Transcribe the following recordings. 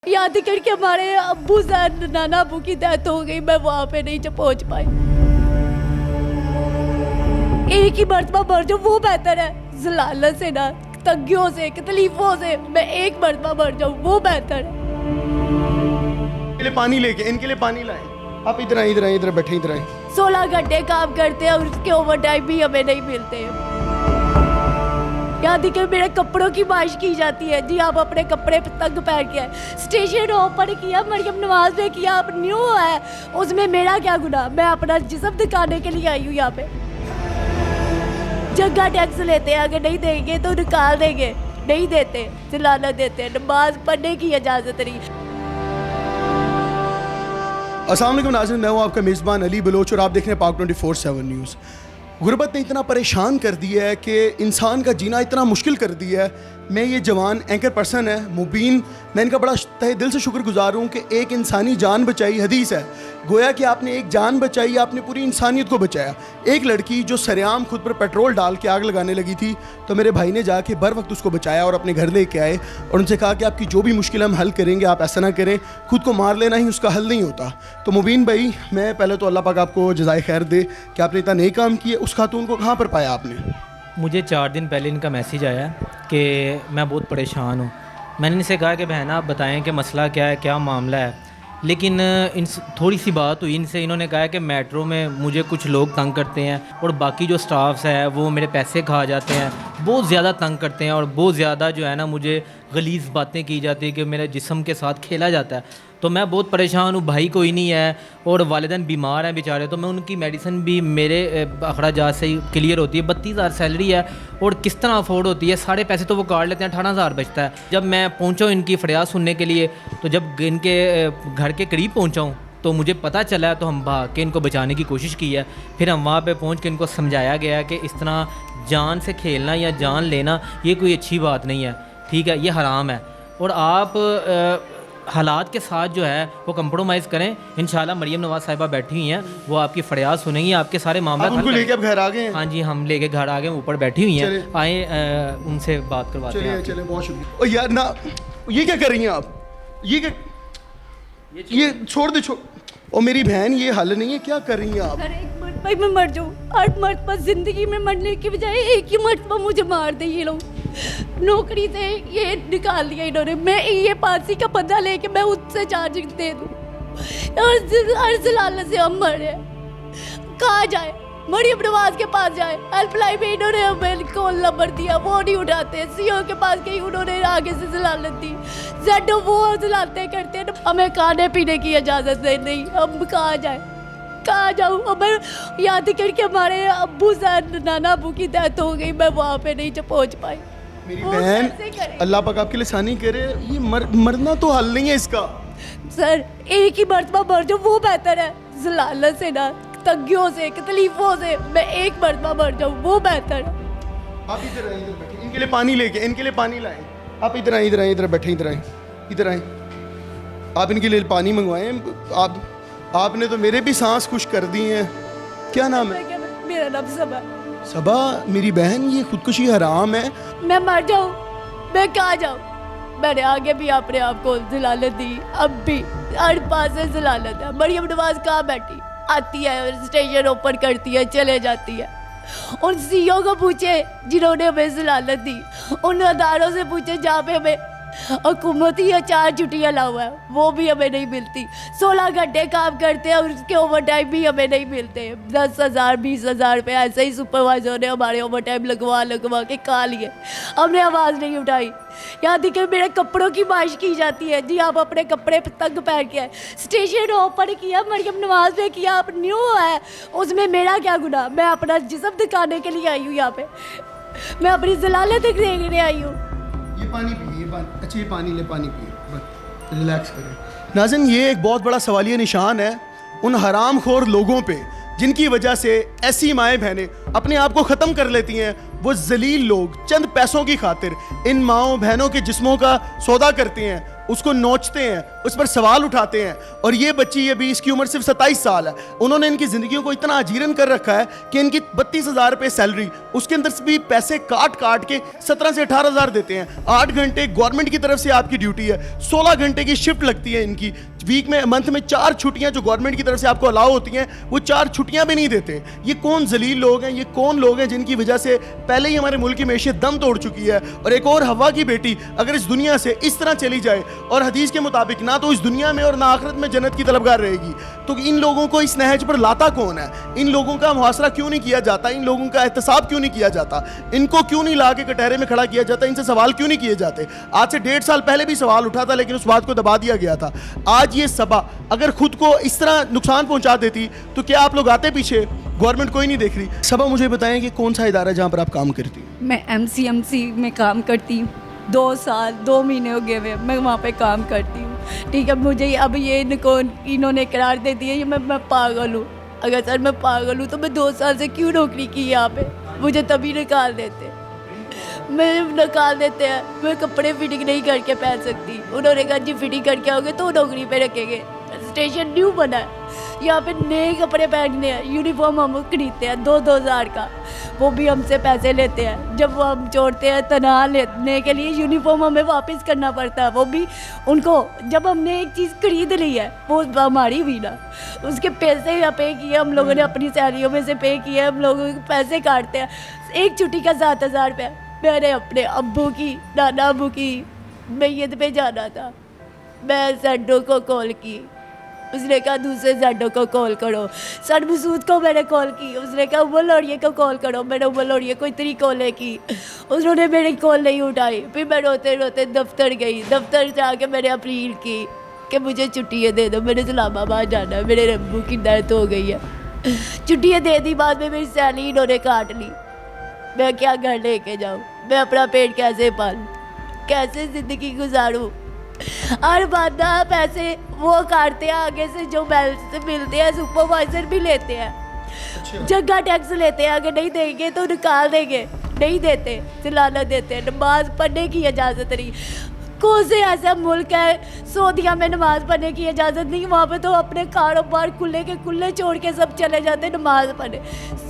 याद करके हमारे अब्बू से नाना अब्बू की डेथ हो गई, मैं वहाँ पे नहीं पहुँच पाई। एक ही मरतबा मर जाऊँ वो बेहतर है, जलालत से ना तंगियों से तकलीफों से मैं एक मरतबा मर जाऊँ वो बेहतर है। इनके लिए पानी लेके, इनके लिए पानी लाएं। आप इधर आए, इधर आए, इधर बैठे, इधर आए। 16 घंटे काम करते हैं और उसके ओवर टाइम भी हमें नहीं मिलते हैं। यहाँ देखिए मेरे कपड़ों की माइश की जाती है जी, आप अपने कपड़े तंग पहन के आए। स्टेशन ओपन किया, मरियम नवाज ने किया, अब न्यू है, उसमें मेरा क्या गुनाह? मैं अपना जिस्म दिखाने के लिए आई हूँ यहाँ पे। जगह टैक्स लेते हैं, अगर नहीं देंगे तो निकाल देंगे, नहीं देते जलालत देते हैं, नमाज पढ़ने की इजाज़त नहीं। अस्सलाम वालेकुम नाज़रीन, मैं हूँ आपका मेज़बान अली बलोच और आप देख रहे हैं पाक 24/7 न्यूज़। गुर्बत ने इतना परेशान कर दिया है कि इंसान का जीना इतना मुश्किल कर दिया है। मैं ये जवान एंकर पर्सन है मुबीन, मैं इनका बड़ा तहे दिल से शुक्रगुजार हूँ कि एक इंसानी जान बचाई। हदीस है, गोया कि आपने एक जान बचाई, आपने पूरी इंसानियत को बचाया। एक लड़की जो सरेआम खुद पर पेट्रोल डाल के आग लगाने लगी थी, तो मेरे भाई ने जाके बर वक्त उसको बचाया और अपने घर लेके आए और उनसे कहा कि आपकी जो भी मुश्किल हम हल करेंगे, आप ऐसा ना करें, खुद को मार लेना ही उसका हल नहीं होता। तो मुबीन भाई, मैं पहले तो अल्लाह पाक आपको जज़ाए खैर दे कि आपने इतना नेक काम किए। उस खातून को कहाँ पर पाया आपने? मुझे 4 दिन पहले इनका मैसेज आया कि मैं बहुत परेशान हूँ। मैंने इनसे कहा कि बहन आप बताएं कि मसला क्या है, क्या मामला है। लेकिन इन थोड़ी सी बात हुई इनसे, इन्होंने कहा कि मेट्रो में मुझे कुछ लोग तंग करते हैं और बाकी जो स्टाफ्स है वो मेरे पैसे खा जाते हैं, बहुत ज़्यादा तंग करते हैं और बहुत ज़्यादा जो है ना मुझे गलीज़ बातें की जाती है कि मेरे जिस्म के साथ खेला जाता है। तो मैं बहुत परेशान हूँ, भाई कोई नहीं है और वालिदैन बीमार हैं बेचारे, तो मैं उनकी मेडिसिन भी मेरे अखराजात से ही क्लियर होती है। 32,000 सैलरी है और किस तरह अफोर्ड होती है, सारे पैसे तो वो काट लेते हैं, 18,000 बचता है। जब मैं पहुँचा इनकी फरियाद सुनने के लिए, तो जब इनके घर के करीब पहुँचा हूँ तो मुझे पता चला, तो हम भाग के इनको बचाने की कोशिश की है। फिर हम वहाँ पे पहुँच के इनको समझाया गया कि इस तरह जान से खेलना या जान लेना ये कोई अच्छी बात नहीं है, ठीक है, ये हराम है और आप हालात के साथ जो है वो कंप्रोमाइज़ करें। इंशाल्लाह मरियम नवाज साहिबा बैठी हुई हैं, वो आपकी फरियाद सुनेंगी, आपके सारे मामला उनको लेके अब घर आ गए हैं? हाँ जी, हम लेके घर आ गए, ऊपर बैठी हुई हैं, आए उनसे बात करवाते हैं। चलिए, बहुत शुक्रिया। ओ यार ना, ये क्या कर रही हैं आप? ये क्या, ये छोड़ दे, छोड़। और मेरी बहन, ये हल नहीं है, क्या कर रही हैं आप? अरे एक मरतबा मैं मर जाऊँ, 8 मरतबा ज़िंदगी में मरने की बजाय एक ही मरतबा मुझे मार दे ये लोग। नौकरी से ये निकाल दिया इन्होंने, मैं ये फांसी का बदला लेके मैं उससे चार्जिंग दे दूँ और हर जलालत से हम मरे। कहाँ जाए? मरियम नवाज के पास जाए, हेल्पलाइन में इन्होंने हमें कॉल नंबर दिया, वो नहीं उठाते। सीओ के पास गई, उन्होंने आगे से जलालत दी। जेडो वो जलालतें करते हैं, हमें खाने पीने की इजाज़त नहीं, हम कहाँ जाए, कहाँ जाऊँ? हमें याद करके हमारे अब्बू से नाना अब्बू की डेथ हो गई, मैं वहाँ पे नहीं पहुँच पाई। मेरी बहन, अल्लाह पाक आपके लिए आसानी करे। ये मरना तो हल नहीं है इसका। सर एक ही मरतबा मर जाऊँ वो बेहतर है, जलालत से ना तंगियों से तकलीफों से मैं एक मरतबा मर जाऊँ वो बेहतर है। आप इधर आए, इधर बैठे, इनके लिए पानी लेके, इनके लिए पानी लाएं। आप इधर आए, इधर आए, इधर बैठे, इधर आए, इधर आए। आप इनके लिए पानी मंगवाएं। आपने तो मेरे भी सांस खुश कर दी हैं। क्या नाम है? मेरा नाम सबा। सबा, मेरी बहन, ये खुदकुशी हराम है। मैं मर जाऊँ, मैं कहाँ जाऊँ? मैंने आगे भी अपने आप को जलालत दी, अब भी हर पास से जलालत है। मरियम नवाज कहाँ बैठी, आती है और स्टेशन ओपन करती है, चले जाती है। उन सीईओ को पूछे जिन्होंने हमें जलालत दी, उन अदारों से पूछे जहाँ पे हमें हुकूमती या 4 छुट्टियाँ ला हुआ है, वो भी हमें नहीं मिलती। 16 घंटे काम करते हैं और उसके ओवर टाइम भी हमें नहीं मिलते। 10,000 20,000 रुपये ऐसे ही सुपरवाइजर ने हमारे ओवर टाइम लगवा के खा लिए, हमने आवाज़ नहीं उठाई। यहाँ देखिए मेरे कपड़ों की माइश की जाती है जी, आप अपने कपड़े तंग पहन के आए। स्टेशन ओपन किया, मरियम नवाज ने किया, अब न्यू है, उसमें मेरा क्या गुनाह? मैं अपना जिस्म दिखाने के लिए आई हूँ यहाँ पे, मैं अपनी जलालत देखने आई हूँ। ये पानी पिए, अच्छा ये पानी ले, पानी पिए, बस रिलैक्स करें। नाज़रीन, ये एक बहुत बड़ा सवालिया निशान है उन हरामखोर लोगों पे जिनकी वजह से ऐसी माएँ बहनें अपने आप को ख़त्म कर लेती हैं। वो जलील लोग चंद पैसों की खातिर इन माओ बहनों के जिस्मों का सौदा करते हैं, उसको नोचते हैं, उस पर सवाल उठाते हैं। और ये बच्ची अभी इसकी उम्र सिर्फ 27 साल है, उन्होंने इनकी ज़िंदगियों को इतना अजीरन कर रखा है कि इनकी 32,000 रुपये सैलरी, उसके अंदर से भी पैसे काट काट के 17 से 18,000 देते हैं। 8 घंटे गवर्नमेंट की तरफ से आपकी ड्यूटी है, 16 घंटे की शिफ्ट लगती है इनकी। वीक में, मंथ में 4 छुट्टियां जो गवर्नमेंट की तरफ से आपको अलाउ होती हैं, वो 4 छुट्टियां भी नहीं देते। ये कौन जलील लोग हैं, ये कौन लोग हैं जिनकी वजह से पहले ही हमारे मुल्क की मैशियत दम तोड़ चुकी है। और एक और हवा की बेटी अगर इस दुनिया से इस तरह चली जाए, और हदीस के मुताबिक ना तो इस दुनिया में और ना आखिरत में जन्नत की तलबगार रहेगी, तो इन लोगों को इस नहज पर लाता कौन है? इन लोगों का मुहासरा क्यों नहीं किया जाता? इन लोगों का एहतसाब क्यों नहीं किया जाता? इनको क्यों नहीं ला के कटहरे में खड़ा किया जाता? इनसे सवाल क्यों नहीं किए जाते? आज से 1.5 साल पहले भी सवाल उठा था, लेकिन उस बात को दबा दिया गया था। आज ये सभा अगर खुद को इस तरह नुकसान पहुंचा देती तो क्या आप लोग आते पीछे? गवर्नमेंट कोई नहीं देख रही। सभा, मुझे बताएं कि कौन सा इदारा है जहाँ पर आप काम करती हैं? मैं MCMC में काम करती हूँ। 2 साल 2 महीने हो गए हुए मैं वहाँ पे काम करती हूँ। ठीक है, मुझे अब ये इन्होंने करार दे दिया ये मैं पागल हूँ। अगर सर मैं पागल हूँ तो मैं 2 साल से क्यों नौकरी की यहाँ पे? मुझे तभी निकाल देते, मैं निकाल देते हैं। मैं कपड़े फिटिंग नहीं करके पहन सकती। उन्होंने कहा जी फिटिंग करके आओगे तो नौकरी पे रखेंगे। स्टेशन न्यू बना है, यहाँ पे नए कपड़े पहनने हैं, यूनिफॉर्म हम खरीदते हैं 2-2 हज़ार का, वो भी हमसे पैसे लेते हैं। जब वो हम छोड़ते हैं तनहा लेने के लिए यूनिफॉर्म हमें वापस करना पड़ता है, वो भी उनको। जब हमने एक चीज़ खरीद ली है वो हमारी हुई ना, उसके पैसे या पे किए हम लोगों ने, अपनी सैलरियों में से पे किए, हम लोगों के पैसे काटते हैं। एक छुट्टी का 7,000 रुपये। मैंने अपने अब्बू की, नाना अब्बू की मैयत पे जाना था, मैं जेडो को कॉल की, उसने कहा दूसरे जेडो को कॉल करो। सर मसूद को मैंने कॉल की, उसने कहा उमर लौड़िए को कॉल करो। मैंने उमर लौड़िए को इतनी कॉलें की, उन्होंने मेरी कॉल नहीं उठाई। फिर मैं रोते रोते दफ्तर गई, दफ्तर जाके मैंने अपील की कि मुझे छुट्टियाँ दे दो, मैंने इस्लामाबाद जाना है, मेरे अब्बू की डेथ हो गई है। छुट्टियाँ दे दी, बाद में मेरी सैलरी इन्होंने काट ली। मैं क्या घर लेके जाऊँ? मैं अपना पेट कैसे पालूँ? कैसे ज़िंदगी गुजारूँ? हर बात ना पैसे वो काटते हैं आगे से, जो बैलेंस से मिलते हैं सुपरवाइजर भी लेते हैं, जगह टैक्स लेते हैं। अगर नहीं देंगे तो निकाल देंगे, नहीं देते चलाना देते हैं। नमाज पढ़ने की इजाज़त नहीं। कौन से ऐसा मुल्क है सऊदीया में नमाज पढ़ने की इजाज़त नहीं? वहाँ पे तो अपने कारोबार खुले के खुले छोड़ के सब चले जाते नमाज पढ़ने।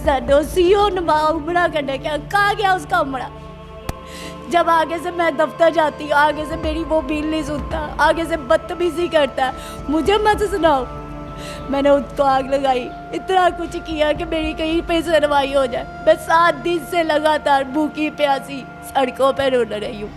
सडो सीओ नमाज उमरा करने क्या, कहाँ गया उसका उमरा? जब आगे से मैं दफ्तर जाती हूँ, आगे से मेरी वो बिल नहीं सुनता, आगे से बदतमीजी करता है, मुझे मत सुनाओ। मैंने उसको आग लगाई, इतना कुछ किया कि मेरी कहीं पे सुनवाई हो जाए। मैं 7 दिन से लगातार भूखी प्यासी सड़कों पर रोड रही हूँ।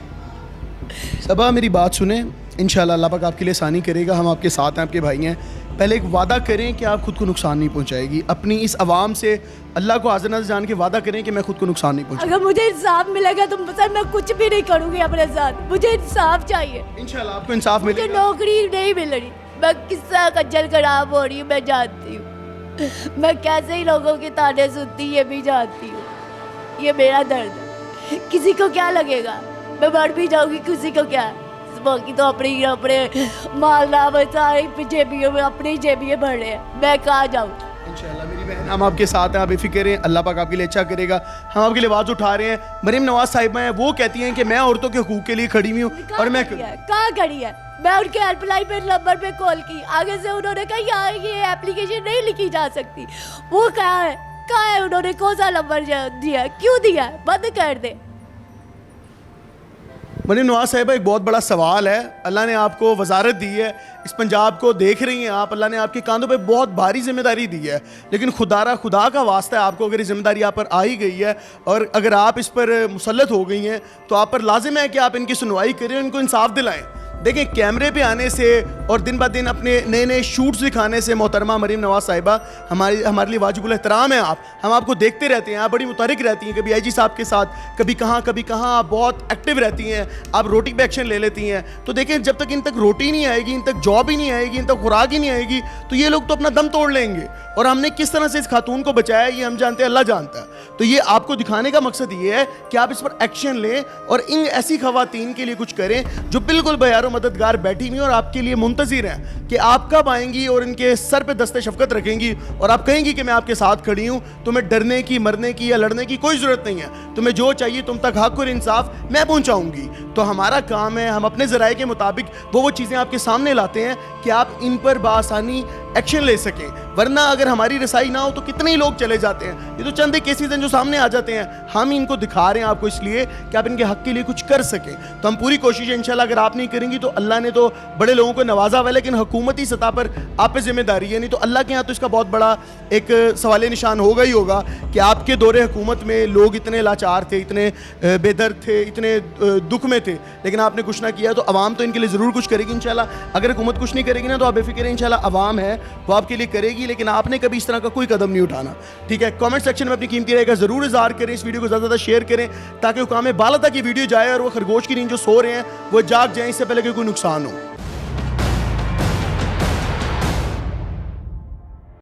सबा, मेरी बात सुने, इंशाल्लाह अल्लाह पाक आपके लिए आसानी करेगा। हम आपके साथ हैं, आपके भाई हैं। पहले एक वादा करें कि आप खुद को नुकसान नहीं पहुंचाएगी। अपनी इस आवाम से अल्लाह को हाज़िर नाज़िर जान के वादा करें कि मैं खुद को नुकसान नहीं पहुंचाऊंगी। अगर मुझे इंसाफ मिलेगा तो सर मैं कुछ भी नहीं करूँगी अपने साथ। मुझे इंसाफ चाहिए। इंशाल्लाह आपको इंसाफ मुझे मिलेगा। नौकरी नहीं मिल रही, मैं किस्सा खज्जल खराब हो रही हूँ, मैं जानती हूँ। मैं कैसे ही लोगों के ताने सुनती ये भी जानती हूँ। ये मेरा दर्द है, किसी को क्या लगेगा? मैं मर भी जाऊँगी, किसी को क्या? बाकी तो अपने माल ना सारी जेबियों में अपनी जेबियाँ भर रहे हैं, मैं कहाँ जाऊँ? इंशाल्लाह मेरी बहन, हम आपके साथ हैं, आप बेफिक्र हैं, अल्लाह पाक आपके लिए अच्छा करेगा। हम आपके लिए आवाज़ उठा रहे हैं। मरीम नवाज साहिबा हैं, वो कहती हैं कि मैं औरतों के हकूक़ के लिए खड़ी हुई हूँ। और मैं कहाँ खड़ी है? मैं उनके हेल्पलाइन पे नंबर पे कॉल की, आगे से उन्होंने कहा यार ये एप्लीकेशन नहीं लिखी जा सकती। वो कहाँ है? उन्होंने कौन सा नंबर दिया? क्यों दिया? बंद कर दे। मरीम नवाज साहिबा, एक बहुत बड़ा सवाल है। अल्लाह ने आपको वजारत दी है, इस पंजाब को देख रही हैं आप, अल्लाह ने आपके कांधों पे बहुत भारी जिम्मेदारी दी है। लेकिन खुदा का वास्ता है, आपको अगर ये जिम्मेदारी आप पर आई गई है और अगर आप इस पर मुसल्लत हो गई हैं, तो आप पर लाजिम है कि आप इनकी सुनवाई करें, इनको इंसाफ दिलाएं। देखें, कैमरे पे आने से और दिन ब दिन अपने नए नए शूट्स दिखाने से मोहतरमा मरीम नवाज साहिबा हमारे लिए वाजिबुल एहतराम है आप। हम आपको देखते रहते हैं, आप बड़ी मुतहरिक रहती हैं, कभी आईजी साहब के साथ, कभी कहाँ, आप बहुत एक्टिव रहती हैं, आप रोटी पे एक्शन ले लेती हैं। तो देखें, जब तक इन तक रोटी नहीं आएगी, इन तक जॉब ही नहीं आएगी, इन तक खुराक ही नहीं आएगी, तो ये लोग तो अपना दम तोड़ लेंगे। और हमने किस तरह से इस खातून को बचाया ये हम जानते हैं, अल्लाह जानता है। तो ये आपको दिखाने का मकसद ये है कि आप इस पर एक्शन लें और इन ऐसी खवातीन के लिए कुछ करें जो बिल्कुल बयारो मददगार बैठी हुई और आपके लिए मुंतजिर हैं कि आप कब आएंगी और इनके सर पे दस्ते शफकत रखेंगी और आप कहेंगी कि मैं आपके साथ खड़ी हूँ, तुम्हें डरने की, मरने की या लड़ने की कोई ज़रूरत नहीं है, तुम्हें जो चाहिए तुम तक हक और इंसाफ मैं पहुँचाऊँगी। तो हमारा काम है, हम अपने ज़राए के मुताबिक वो चीज़ें आपके सामने लाते हैं कि आप इन पर बासानी एक्शन ले सकें। वरना अगर हमारी रसाई ना हो तो कितने ही लोग चले जाते हैं। ये तो चंद एक केसेस हैं जो सामने आ जाते हैं। हम इनको दिखा रहे हैं आपको इसलिए कि आप इनके हक के लिए कुछ कर सकें। तो हम पूरी कोशिश है इंशाल्लाह, अगर आप नहीं करेंगी तो अल्लाह ने तो बड़े लोगों को नवाजा हुआ है, लेकिन हुकूमती सतह पर आप पे जिम्मेदारी है। नहीं तो अल्लाह के यहाँ तो इसका बहुत बड़ा एक सवाल निशान होगा ही होगा कि आपके दौरे हुकूमत में लोग इतने लाचार थे, इतने बेदर्द थे, इतने दुख में थे, लेकिन आपने कुछ ना किया। तो अवाम तो इनके लिए ज़रूर कुछ करेगी इंशाल्लाह। अगर हुकूमत कुछ नहीं करेगी ना तो आप बेफिक्र इंशाल्लाह अवाम है वो आपके लिए करेगी, लेकिन आपने कभी इस तरह का कोई कदम नहीं उठाना। ठीक है, कमेंट सेक्शन में अपनी कीमती राय का जरूर इज़हार करें, इस वीडियो को ज़्यादा शेयर करें ताकि हुकाम बाला तक ये वीडियो जाए और वो खरगोश की नींद जो सो रहे हैं वो जाग जाए इससे पहले कि कोई नुकसान हो।